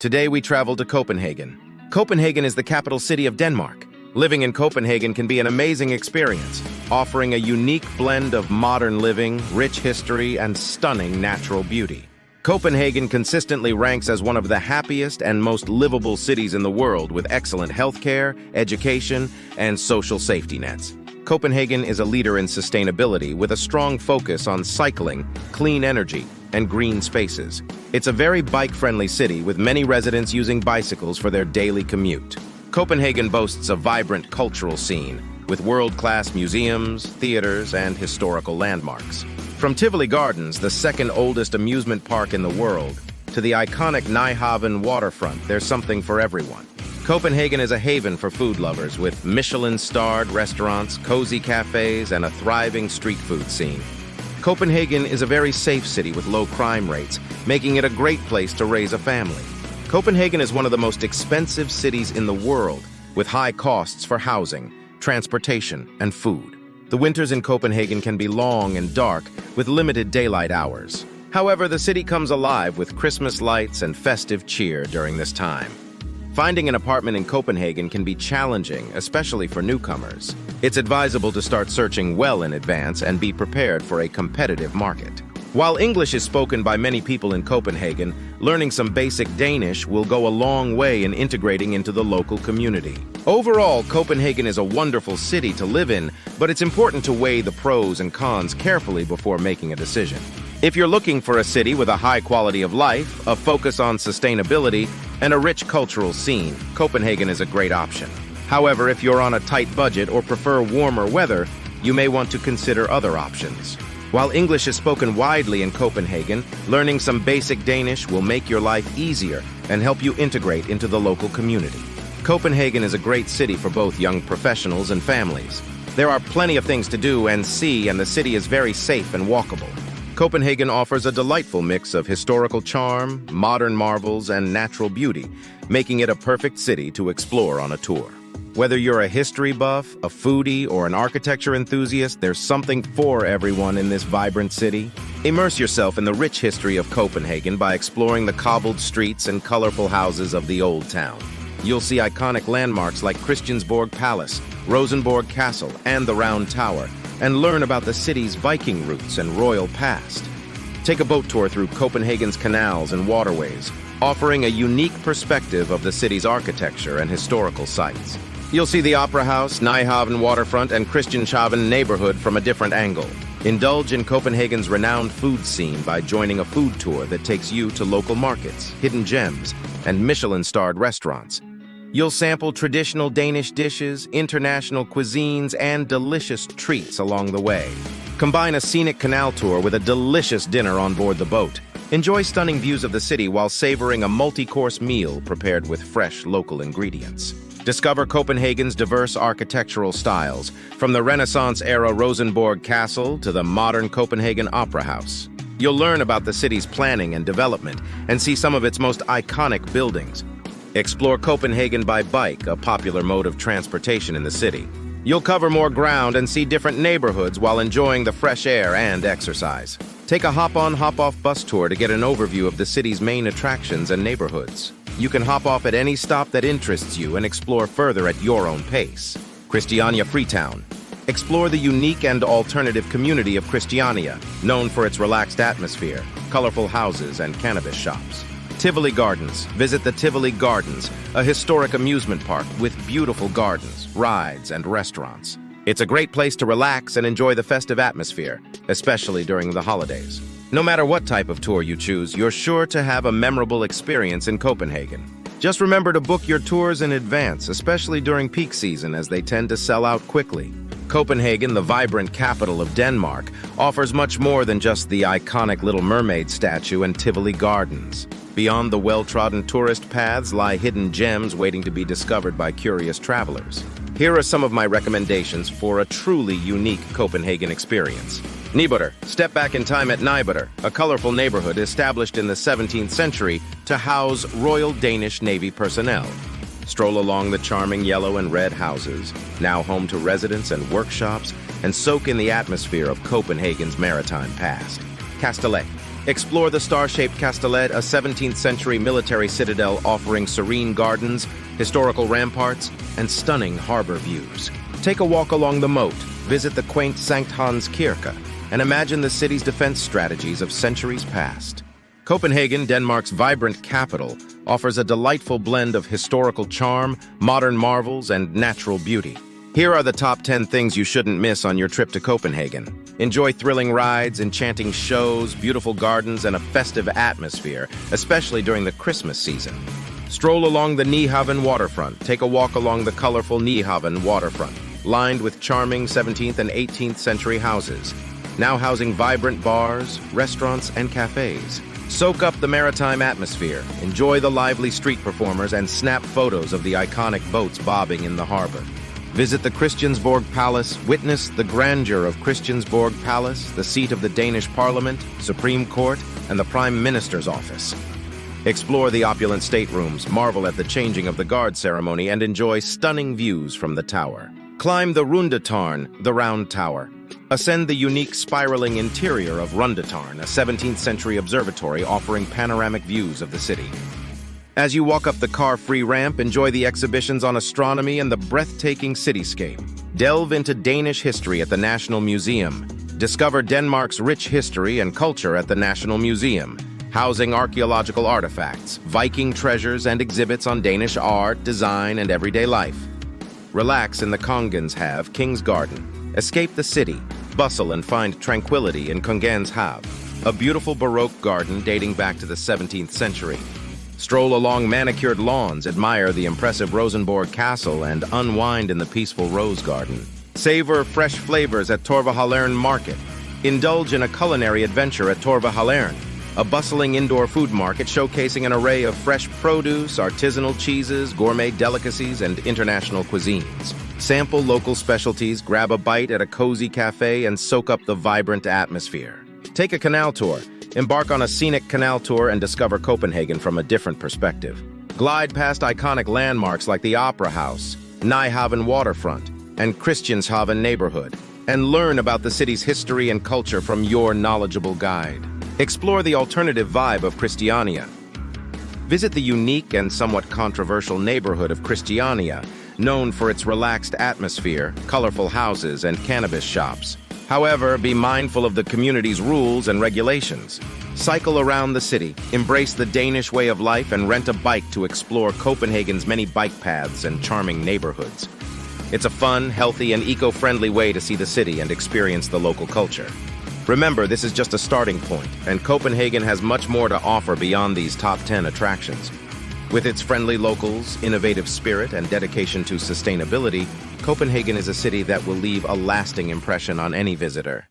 Today we travel to Copenhagen. Copenhagen is the capital city of Denmark. Living in Copenhagen can be an amazing experience, offering a unique blend of modern living, rich history, and stunning natural beauty. Copenhagen consistently ranks as one of the happiest and most livable cities in the world, with excellent healthcare, education, and social safety nets. Copenhagen is a leader in sustainability with a strong focus on cycling, clean energy, and green spaces. It's a very bike-friendly city with many residents using bicycles for their daily commute. Copenhagen boasts a vibrant cultural scene with world-class museums, theaters, and historical landmarks. From Tivoli Gardens, the second oldest amusement park in the world, to the iconic Nyhavn waterfront, there's something for everyone. Copenhagen is a haven for food lovers with Michelin-starred restaurants, cozy cafes, and a thriving street food scene. Copenhagen is a very safe city with low crime rates, making it a great place to raise a family. Copenhagen is one of the most expensive cities in the world, with high costs for housing, transportation, and food. The winters in Copenhagen can be long and dark, with limited daylight hours. However, the city comes alive with Christmas lights and festive cheer during this time. Finding an apartment in Copenhagen can be challenging, especially for newcomers. It's advisable to start searching well in advance and be prepared for a competitive market. While English is spoken by many people in Copenhagen, learning some basic Danish will go a long way in integrating into the local community. Overall, Copenhagen is a wonderful city to live in, but it's important to weigh the pros and cons carefully before making a decision. If you're looking for a city with a high quality of life, a focus on sustainability, and a rich cultural scene, Copenhagen is a great option. However, if you're on a tight budget or prefer warmer weather, you may want to consider other options. While English is spoken widely in Copenhagen, learning some basic Danish will make your life easier and help you integrate into the local community. Copenhagen is a great city for both young professionals and families. There are plenty of things to do and see, and the city is very safe and walkable. Copenhagen offers a delightful mix of historical charm, modern marvels, and natural beauty, making it a perfect city to explore on a tour. Whether you're a history buff, a foodie, or an architecture enthusiast, there's something for everyone in this vibrant city. Immerse yourself in the rich history of Copenhagen by exploring the cobbled streets and colorful houses of the old town. You'll see iconic landmarks like Christiansborg Palace, Rosenborg Castle, and the Round Tower, and learn about the city's Viking roots and royal past. Take a boat tour through Copenhagen's canals and waterways, offering a unique perspective of the city's architecture and historical sites. You'll see the Opera House, Nyhavn waterfront, and Christianshavn neighborhood from a different angle. Indulge in Copenhagen's renowned food scene by joining a food tour that takes you to local markets, hidden gems, and Michelin-starred restaurants. You'll sample traditional Danish dishes, international cuisines, and delicious treats along the way. Combine a scenic canal tour with a delicious dinner on board the boat. Enjoy stunning views of the city while savoring a multi-course meal prepared with fresh local ingredients. Discover Copenhagen's diverse architectural styles, from the Renaissance-era Rosenborg Castle to the modern Copenhagen Opera House. You'll learn about the city's planning and development and see some of its most iconic buildings. Explore Copenhagen by bike, a popular mode of transportation in the city. You'll cover more ground and see different neighborhoods while enjoying the fresh air and exercise. Take a hop-on, hop-off bus tour to get an overview of the city's main attractions and neighborhoods. You can hop off at any stop that interests you and explore further at your own pace. Christiania Freetown. Explore the unique and alternative community of Christiania, known for its relaxed atmosphere, colorful houses, and cannabis shops. Tivoli Gardens. Visit the Tivoli Gardens, a historic amusement park with beautiful gardens, rides, and restaurants. It's a great place to relax and enjoy the festive atmosphere, especially during the holidays. No matter what type of tour you choose, you're sure to have a memorable experience in Copenhagen. Just remember to book your tours in advance, especially during peak season, as they tend to sell out quickly. Copenhagen, the vibrant capital of Denmark, offers much more than just the iconic Little Mermaid statue and Tivoli Gardens. Beyond the well-trodden tourist paths lie hidden gems waiting to be discovered by curious travelers. Here are some of my recommendations for a truly unique Copenhagen experience. Nyborg. Step back in time at Nyborg, a colorful neighborhood established in the 17th century to house Royal Danish Navy personnel. Stroll along the charming yellow and red houses, now home to residents and workshops, and soak in the atmosphere of Copenhagen's maritime past. Kastellet. Explore the star-shaped Castellet, a 17th century military citadel offering serene gardens, historical ramparts, and stunning harbor views. Take a walk along the moat, visit the quaint Sankt Hans Kirke, and imagine the city's defense strategies of centuries past. Copenhagen, Denmark's vibrant capital, offers a delightful blend of historical charm, modern marvels, and natural beauty. Here are the top 10 things you shouldn't miss on your trip to Copenhagen. Enjoy thrilling rides, enchanting shows, beautiful gardens, and a festive atmosphere, especially during the Christmas season. Stroll along the Nyhavn waterfront. Take a walk along the colorful Nyhavn waterfront, lined with charming 17th and 18th century houses, now housing vibrant bars, restaurants, and cafes. Soak up the maritime atmosphere, enjoy the lively street performers, and snap photos of the iconic boats bobbing in the harbor. Visit the Christiansborg Palace, witness the grandeur of Christiansborg Palace, the seat of the Danish Parliament, Supreme Court, and the Prime Minister's office. Explore the opulent staterooms, marvel at the changing of the guard ceremony, and enjoy stunning views from the tower. Climb the Rundetårn, the Round Tower. Ascend the unique spiraling interior of Rundetårn, a 17th century observatory offering panoramic views of the city. As you walk up the car-free ramp, enjoy the exhibitions on astronomy and the breathtaking cityscape. Delve into Danish history at the National Museum. Discover Denmark's rich history and culture at the National Museum, housing archaeological artifacts, Viking treasures, and exhibits on Danish art, design, and everyday life. Relax in the Kongens Have, King's Garden. Escape the city, bustle, and find tranquility in Kongens Have, a beautiful Baroque garden dating back to the 17th century. Stroll along manicured lawns, admire the impressive Rosenborg Castle, and unwind in the peaceful Rose Garden. Savor fresh flavors at Torvehallerne Market. Indulge in a culinary adventure at Torvehallerne, a bustling indoor food market showcasing an array of fresh produce, artisanal cheeses, gourmet delicacies, and international cuisines. Sample local specialties, grab a bite at a cozy cafe, and soak up the vibrant atmosphere. Take a canal tour. Embark on a scenic canal tour and discover Copenhagen from a different perspective. Glide past iconic landmarks like the Opera House, Nyhavn waterfront, and Christianshavn neighborhood, and learn about the city's history and culture from your knowledgeable guide. Explore the alternative vibe of Christiania. Visit the unique and somewhat controversial neighborhood of Christiania, known for its relaxed atmosphere, colorful houses, and cannabis shops. However, be mindful of the community's rules and regulations. Cycle around the city, embrace the Danish way of life, and rent a bike to explore Copenhagen's many bike paths and charming neighborhoods. It's a fun, healthy, and eco-friendly way to see the city and experience the local culture. Remember, this is just a starting point, and Copenhagen has much more to offer beyond these top 10 attractions. With its friendly locals, innovative spirit, and dedication to sustainability, Copenhagen is a city that will leave a lasting impression on any visitor.